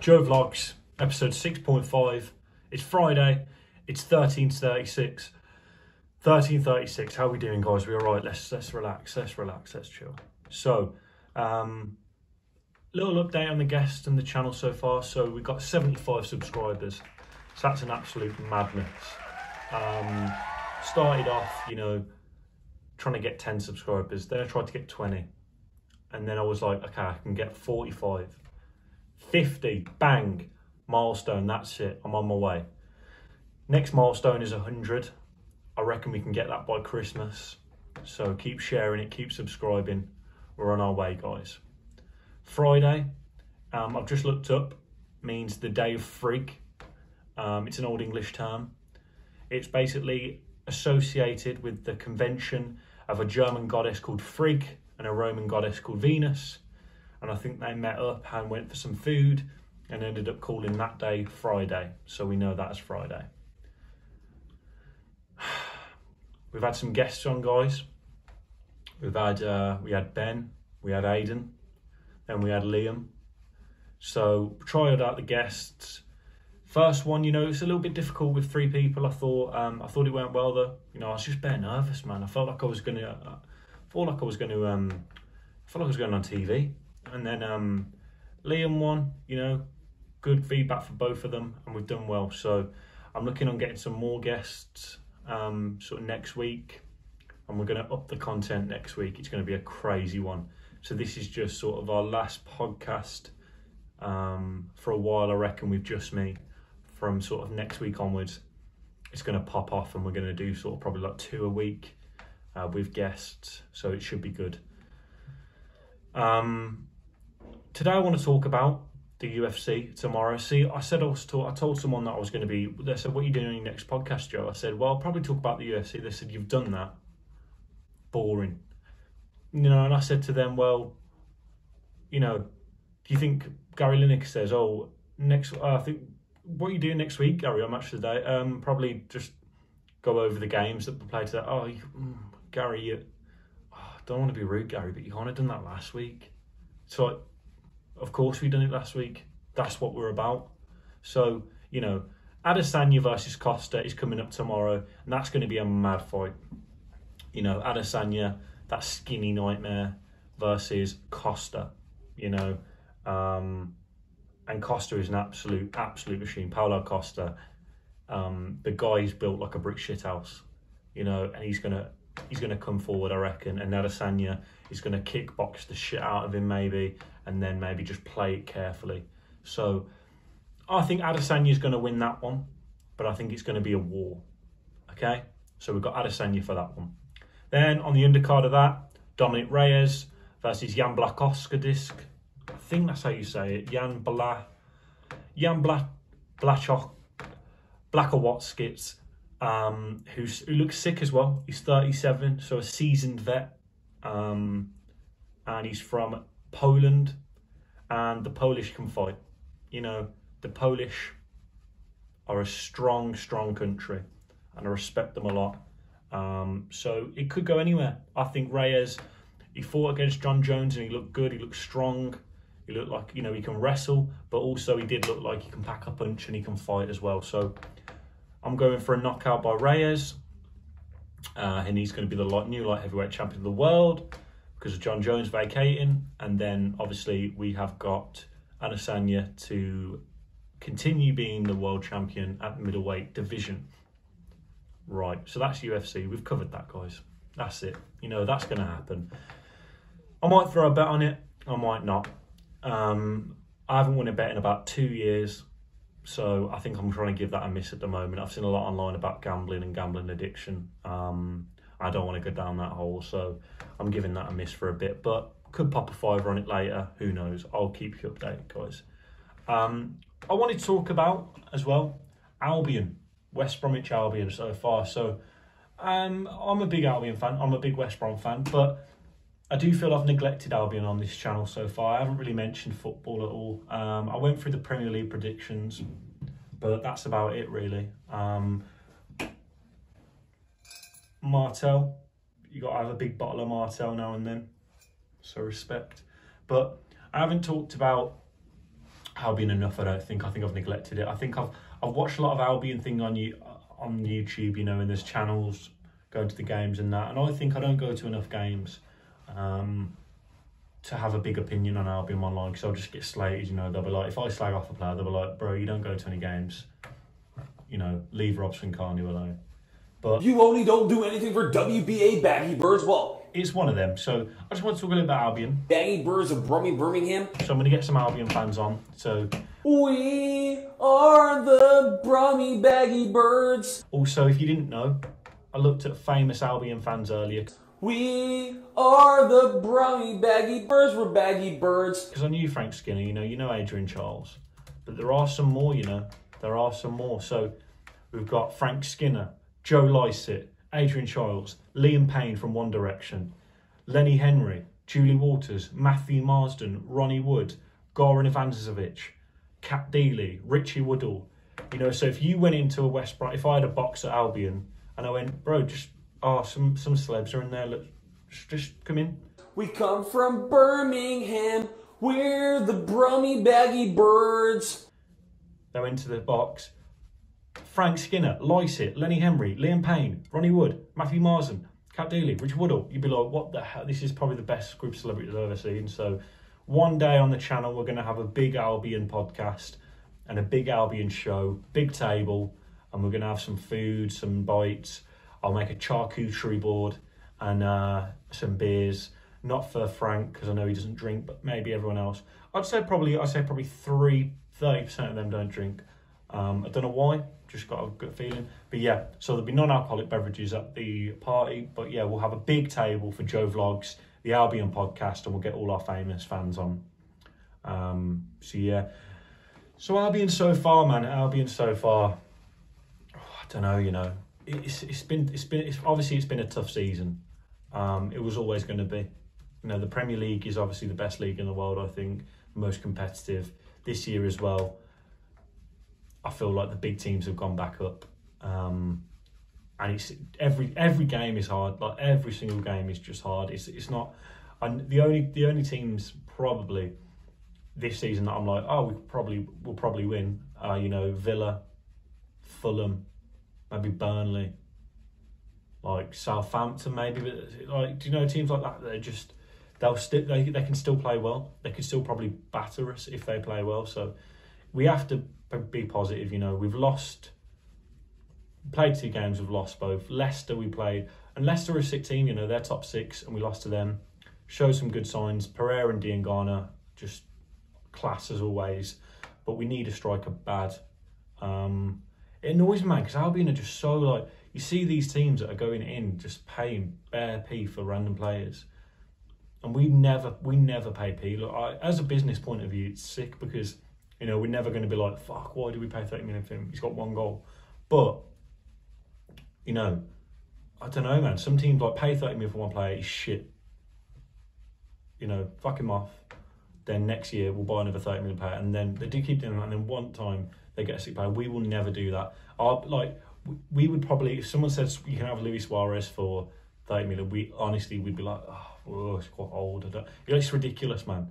Joe Vlogs, episode 6.5. It's Friday. It's 13:36. 13:36. How are we doing, guys? We all right? Let's relax. Let's relax. Let's chill. So, little update on the guests and the channel so far. So we've got 75 subscribers. So that's an absolute madness. Started off, trying to get 10 subscribers. Then I tried to get 20. And then I was like, okay, I can get 45. 50, bang, milestone, that's it, I'm on my way. Next milestone is 100. I reckon we can get that by Christmas. So keep sharing it, keep subscribing. We're on our way, guys. Friday, I've just looked up, means the day of Frigg. It's an Old English term. It's basically associated with the convention of a German goddess called Frigg and a Roman goddess called Venus. And I think they met up and went for some food and ended up calling that day Friday. So we know that as Friday. We've had some guests on, guys. We had Ben, we had Aiden, then we had Liam. So tried out the guests. First one, it's a little bit difficult with 3 people. I thought it went well though. I was just bare nervous, man. I felt like I was going on TV. And then Liam won, good feedback for both of them, and we've done well. So I'm looking on getting some more guests sort of next week, and we're going to up the content next week. It's going to be a crazy one. So this is just sort of our last podcast for a while, I reckon, with just me. From sort of next week onwards, it's going to pop off, and we're going to do sort of probably like 2 a week with guests. So it should be good. Today I want to talk about the UFC tomorrow. See, I told someone that I was going to be, they said, what are you doing on your next podcast, Joe? I said, well, I'll probably talk about the UFC. They said, you've done that. Boring. And I said to them, well, do you think Gary Lineker says, I think, what are you doing next week, Gary, on Match of the Day? Probably just go over the games that we played today. Gary, I don't want to be rude, Gary, but you kind of done that last week. So, of course we done it last week. That's what we're about. So, Adesanya versus Costa is coming up tomorrow, and that's going to be a mad fight. Adesanya, that skinny nightmare, versus Costa, and Costa is an absolute machine. Paulo Costa, the guy's built like a brick shithouse, and he's gonna come forward, I reckon, and Adesanya is gonna kickbox the shit out of him maybe, and then maybe just play it carefully. So I think Adesanya is gonna win that one, but I think it's gonna be a war. Okay, so we've got Adesanya for that one. Then on the undercard of that, Dominic Reyes versus Jan Blachowski. I think that's how you say it. Jan Blachowski, who looks sick as well. He's 37, so a seasoned vet, and he's from Poland, and the Polish can fight. The Polish are a strong country, and I respect them a lot. So it could go anywhere. I think Reyes, he fought against John Jones and he looked good. He looked strong. He looked like, he can wrestle, but also he did look like he can pack a punch and he can fight as well. So I'm going for a knockout by Reyes, and he's going to be the new light heavyweight champion of the world because of John Jones vacating. And then obviously we have got Adesanya to continue being the world champion at the middleweight division. Right, so that's UFC. We've covered that, guys. That's it. That's going to happen. I might throw a bet on it. I might not. I haven't won a bet in about 2 years, so I think I'm trying to give that a miss at the moment. I've seen a lot online about gambling and gambling addiction. I don't want to go down that hole, so I'm giving that a miss for a bit, but could pop a fiver on it later. Who knows? I'll keep you updated, guys. I wanted to talk about, as well, Albion. West Bromwich Albion so far. So I'm a big Albion fan. I'm a big West Brom fan, but I do feel I've neglected Albion on this channel so far. I haven't really mentioned football at all. I went through the Premier League predictions, but that's about it really. Martel, you got to have a big bottle of Martel now and then, so respect. But I haven't talked about Albion enough. I don't think. I think I've neglected it. I think I've watched a lot of Albion thing on YouTube, you know, and there's channels going to the games and that. And I think I don't go to enough games to have a big opinion on Albion online, because I'll just get slated. You know, they'll be like, if I slag off a player, they'll be like, bro, you don't go to any games. You know, leave Robson Carney alone. But you only don't do anything for WBA Baggy Birds. Well, it's one of them. So I just want to talk a little about Albion. Baggy Birds of Birmingham. So I'm going to get some Albion fans on. So we are the Brummy Baggy Birds. Also, if you didn't know, I looked at famous Albion fans earlier. We are the Brummy Baggy Birds. We're Baggy Birds. Because I knew Frank Skinner, you know Adrian Charles. But there are some more, you know. There are some more. So we've got Frank Skinner, Joe Lycett, Adrian Charles, Liam Payne from One Direction, Lenny Henry, Julie Waters, Matthew Marsden, Ronnie Wood, Goran Ivanisevic, Kat Dealey, Richie Woodall. You know, so if you went into a West Brom, if I had a box at Albion and I went, bro, just, some celebs are in there, look, just come in. We come from Birmingham, we're the Brummy Baggy Birds. They went to the box. Frank Skinner, Lycett, Lenny Henry, Liam Payne, Ronnie Wood, Matthew Marsden, Kat Dealey, Richard Woodall. You'd be like, what the hell? This is probably the best group of celebrities I've ever seen. So one day on the channel, we're going to have a big Albion podcast and a big Albion show, big table, and we're going to have some food, some bites. I'll make a charcuterie board and some beers. Not for Frank, because I know he doesn't drink, but maybe everyone else. I'd say probably 30% of them don't drink. I don't know why, just got a good feeling. But yeah, so there'll be non-alcoholic beverages at the party. But yeah, we'll have a big table for Joe Vlogs, the Albion podcast, and we'll get all our famous fans on. So yeah. So Albion so far, man. Albion so far. Oh, I don't know, you know. It's obviously been a tough season. It was always going to be. You know, the Premier League is obviously the best league in the world, I think, most competitive. This year as well, I feel like the big teams have gone back up, and it's every game is hard. Like every single game is just hard. It's not. And the only teams probably this season that I'm like, oh, we'll probably win. You know, Villa, Fulham, maybe Burnley, like Southampton, maybe. But like, do you know teams like that? They can still play well. They could still probably batter us if they play well. So we have to be positive. You know, we've played 2 games, we've lost both. Leicester we played, and Leicester are a sick team. You know, they're top 6, and we lost to them. Show some good signs. Pereira and Diangana, just class as always. But we need a striker bad. It annoys me, man, because Albion are just so like, you see these teams that are going in just paying bare P for random players. And we never pay P. Look, as a business point of view, it's sick because, you know, we're never going to be like, fuck, why do we pay 30 million for him? He's got 1 goal. But, you know, I don't know, man. Some teams like pay 30 million for one player, he's shit. You know, fuck him off. Then next year we'll buy another 30 million player, and then they do keep doing that. And then one time they get a sick player. We will never do that. We would probably, if someone says you can have Luis Suarez for 30 million, we'd be like, oh, it's quite old. It's ridiculous, man.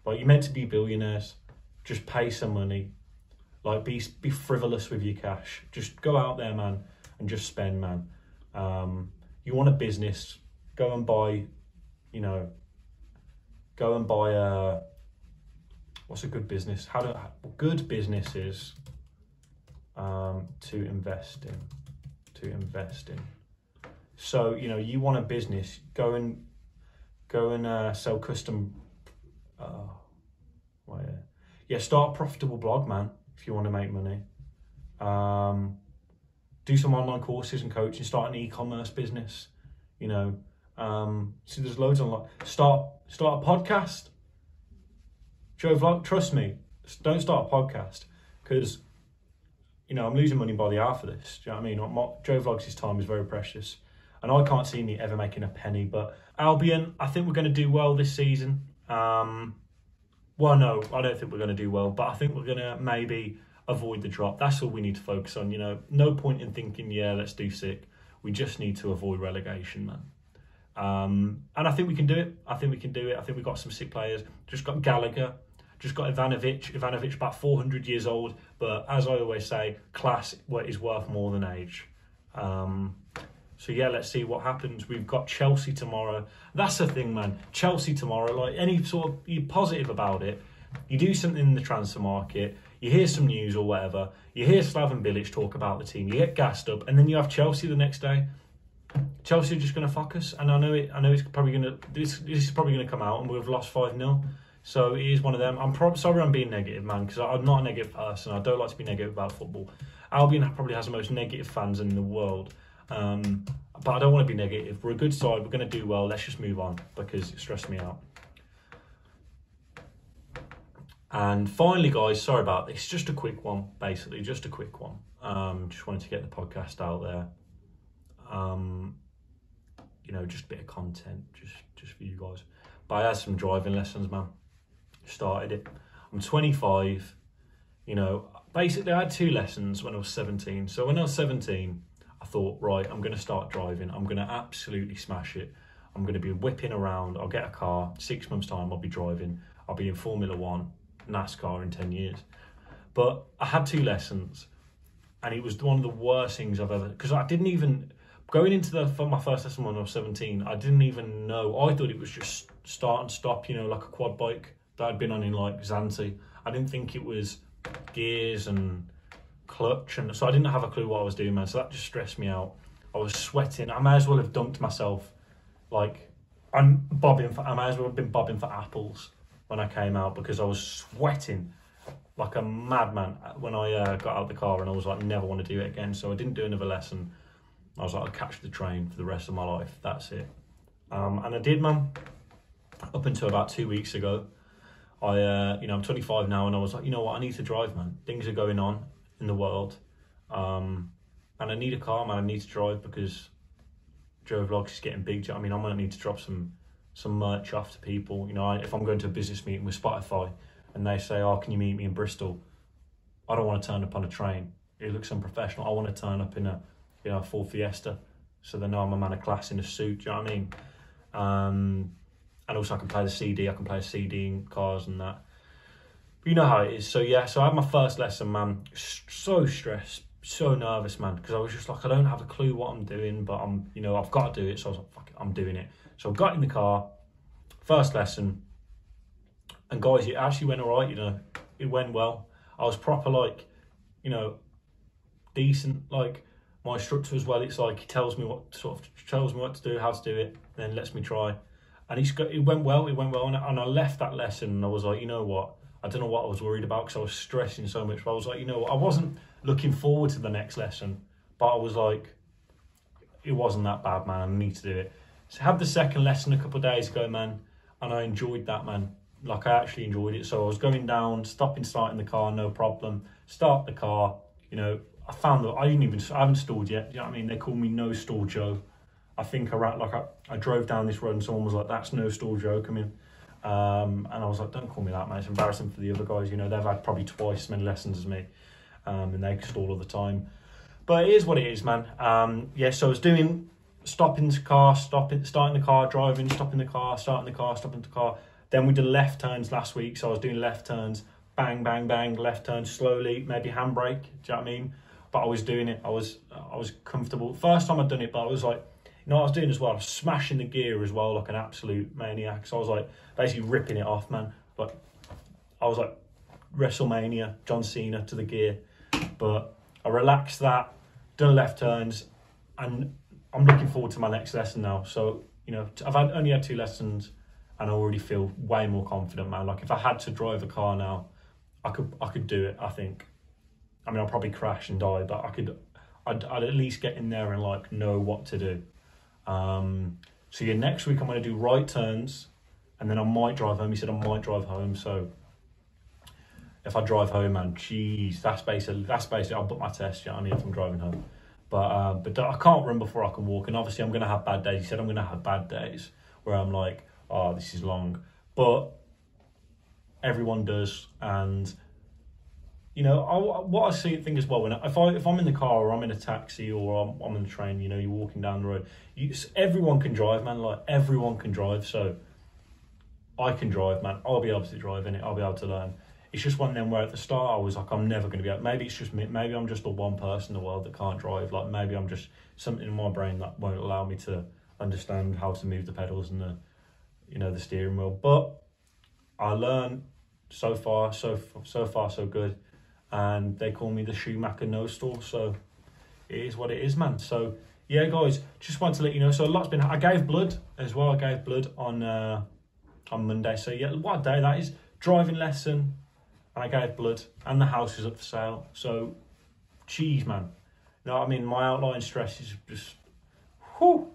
Like, you're meant to be billionaires. Just pay some money. Like, be frivolous with your cash. Just go out there, man, and just spend, man. You want a business, go and buy, you know, what's a good business? Good businesses to invest in. So, you know, you want a business, go and sell custom. Start a profitable blog, man, if you want to make money. Do some online courses and coaching. Start an e-commerce business. You know, see, there's loads online. Start a podcast. Joe Vlog, trust me, don't start a podcast because, you know, I'm losing money by the hour for this. Do you know what I mean? Joe Vlogs' time is very precious, and I can't see me ever making a penny. But Albion, I think we're going to do well this season. Well, no, I don't think we're going to do well, but I think we're going to maybe avoid the drop. That's all we need to focus on. You know, no point in thinking, yeah, let's do sick. We just need to avoid relegation, man. And I think we can do it. I think we've got some sick players. Just got Gallagher. just got Ivanovic. Ivanovic about 400 years old, but as I always say, class is worth more than age. So yeah, let's see what happens. We've got Chelsea tomorrow. That's the thing, man. Chelsea tomorrow, like any sort of, you're positive about it. You do something in the transfer market, you hear some news or whatever, you hear Slaven Bilic talk about the team, you get gassed up, and then you have Chelsea the next day. Chelsea are just going to fuck us, and I know it's probably going to, this is probably going to come out and we've lost 5-0. So it is one of them. I'm sorry I'm being negative, man, because I'm not a negative person. I don't like to be negative about football. Albion probably has the most negative fans in the world. But I don't want to be negative. We're a good side. We're going to do well. Let's just move on because it stressed me out. And finally, guys, sorry about this. Just a quick one, basically. Just a quick one. Just wanted to get the podcast out there. You know, just a bit of content, just for you guys. But I had some driving lessons, man. Started it. I'm 25. You know, basically I had 2 lessons when I was 17. So when I was 17, I thought, right, I'm going to start driving. I'm going to absolutely smash it. I'm going to be whipping around. I'll get a car. 6 months' time, I'll be driving. I'll be in Formula 1, NASCAR in 10 years. But I had 2 lessons, and it was one of the worst things I've ever... Because I didn't even... Going into my first lesson when I was 17, I didn't even know. I thought it was just start and stop, you know, like a quad bike that I'd been on in, like, Zante. I didn't think it was gears and clutch, and so I didn't have a clue what I was doing, man. So that just stressed me out. I was sweating. I may as well have dunked myself. Like, I may as well have been bobbing for apples when I came out because I was sweating like a madman when I got out of the car, and I was like, never want to do it again. So I didn't do another lesson. I was like, I'll catch the train for the rest of my life. That's it. And I did, man. Up until about 2 weeks ago, I'm 25 now, and I was like, you know what? I need to drive, man. Things are going on in the world, and I need a car, man. I need to drive because Joe Vlogs is getting big. Do you know what I mean? I'm gonna need to drop some merch off to people. You know, if I'm going to a business meeting with Spotify and they say, "Oh, can you meet me in Bristol?" I don't want to turn up on a train. It looks unprofessional. I want to turn up in a full Fiesta, so they know I'm a man of class in a suit. Do you know what I mean? And also I can play the CD. I can play a CD in cars and that. But you know how it is. So yeah, so I had my first lesson, man. So stressed, so nervous, man, because I was just like, I don't have a clue what I'm doing, but I've got to do it. So I was like, fuck it, I'm doing it. So I got in the car, first lesson, and guys, it actually went all right. You know, it went well. I was proper, like, you know, decent. Like, my instructor as well. It's like he tells me what to do, how to do it, then lets me try. And it went well. It went well, and I left that lesson, and I was like, you know what? I don't know what I was worried about because I was stressing so much. But I was like, you know what? I wasn't looking forward to the next lesson, but I was like, it wasn't that bad, man. I need to do it. So I had the second lesson a couple of days ago, man, and I enjoyed that, man. Like, I actually enjoyed it. So I was going down, starting the car, no problem. Start the car, you know. I found that I haven't stalled yet. You know what I mean? They call me No Stall Joe. I think I drove down this road and someone was like, "That's No Stall Joe, come in." And I was like, don't call me that, man. It's embarrassing for the other guys. You know, they've had probably twice as many lessons as me, and they stall all the time. But it is what it is, man. Yeah, so I was doing starting the car, driving, stopping the car, starting the car, stopping the car. Then we did left turns last week, so I was doing left turns, bang, bang, bang, left turn slowly, maybe handbrake. Do you know what I mean? But I was doing it. I was comfortable. First time I'd done it, but I was like, you know what I was doing as well? I was smashing the gear as well, like an absolute maniac. So I was like basically ripping it off, man. But I was like WrestleMania, John Cena to the gear. But I relaxed that, done left turns, and I'm looking forward to my next lesson now. So, you know, I've only had 2 lessons, and I already feel way more confident, man. Like, if I had to drive a car now, I could do it, I think. I mean, I'll probably crash and die, but I'd at least get in there and, like, know what to do. So yeah, next week I'm going to do right turns, and then I might drive home. He said I might drive home, so if I drive home, man, jeez, that's basically I'll book my test. You know what I mean, if I'm driving home. But I can't run before I can walk, and obviously I'm going to have bad days. He said I'm going to have bad days where I'm like, oh, this is long, but everyone does. And you know, what I think as well, if I'm in the car or I'm in a taxi or I'm in a train, you know, you're walking down the road, everyone can drive, man. Like, everyone can drive. So I can drive, man. I'll be able to drive in it. I'll be able to learn. It's just one of them where at the start I was like, I'm never going to be able. Maybe it's just me. Maybe I'm just the one person in the world that can't drive. Like maybe I'm just something in my brain that won't allow me to understand how to move the pedals and the, the steering wheel. But I learn so far, so good. And they call me the Schumacher no stall. So it is what it is, man. So yeah, guys, just wanted to let you know. So a lot's been. I gave blood as well. I gave blood on Monday. So yeah, what a day that is. Driving lesson. I gave blood, and the house is up for sale. So, geez, man. You know what I mean? My outlying stress is just, whew.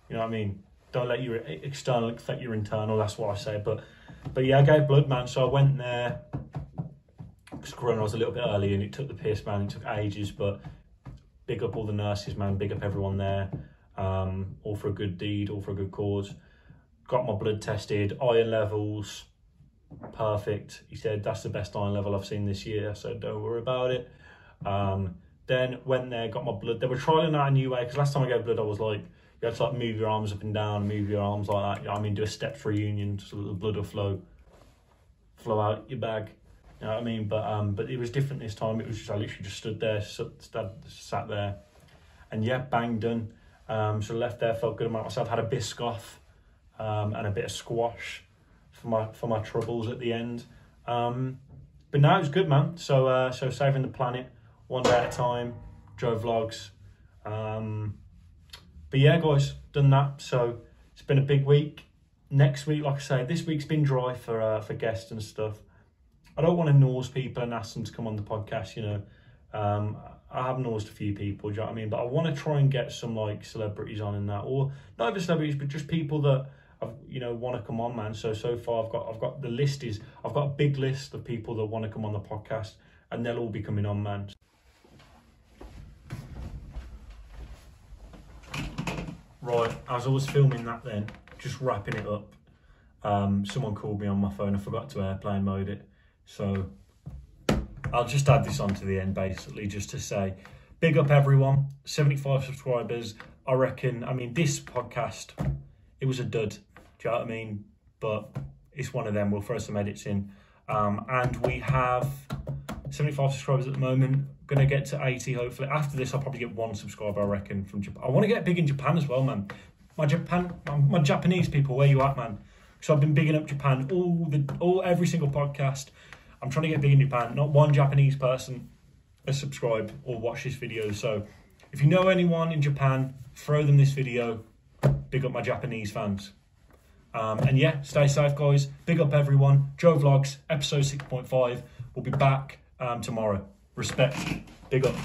You know what I mean? Don't let your external affect your internal. That's what I say. But yeah, I gave blood, man. So I went there. Because Corona was a little bit early, and it took the piss, man. It took ages, but big up all the nurses, man. Big up everyone there. All for a good deed, all for a good cause. Got my blood tested, iron levels. Perfect. He said that's the best iron level I've seen this year. I said don't worry about it. Then went there, got my blood. They were trialing out a new way because last time I gave blood I was like, you had to like move your arms up and down, move your arms like that. You know what I mean? Do a step for union so that the blood will flow out your bag. You know what I mean? But it was different this time. It was just I literally just stood there, sat there, and yeah, bang done. So left there, felt good about myself. Had a Biscoff and a bit of squash for my troubles at the end, but no, it was good, man. So saving the planet one day at a time, drove vlogs, but yeah, guys, done that. So it's been a big week. Next week, like I say, this week's been dry for guests and stuff. I don't want to nause people and ask them to come on the podcast, I have naused a few people, do you know what I mean? But I want to try and get some like celebrities on in that, or not even celebrities, but just people that want to come on, man. So far I've got the list is, I've got a big list of people that want to come on the podcast, and they'll all be coming on, man. Right, as I was filming that then, just wrapping it up, someone called me on my phone. I forgot to airplane mode it. So I'll just add this on to the end, basically, just to say, big up everyone, 75 subscribers. I reckon, this podcast, it was a dud. Do you know what I mean? But it's one of them. We'll throw some edits in. And we have 75 subscribers at the moment. Going to get to 80, hopefully. After this, I'll probably get 1 subscriber, I reckon, from Japan. I want to get big in Japan as well, man. My Japanese people, where you at, man? So I've been bigging up Japan every single podcast. I'm trying to get big in Japan. Not one Japanese person has subscribed or watched this video. So if you know anyone in Japan, throw them this video. Big up my Japanese fans. And yeah, stay safe, guys. Big up everyone. Joe Vlogs, episode 6.5. We'll be back tomorrow. Respect. Big up.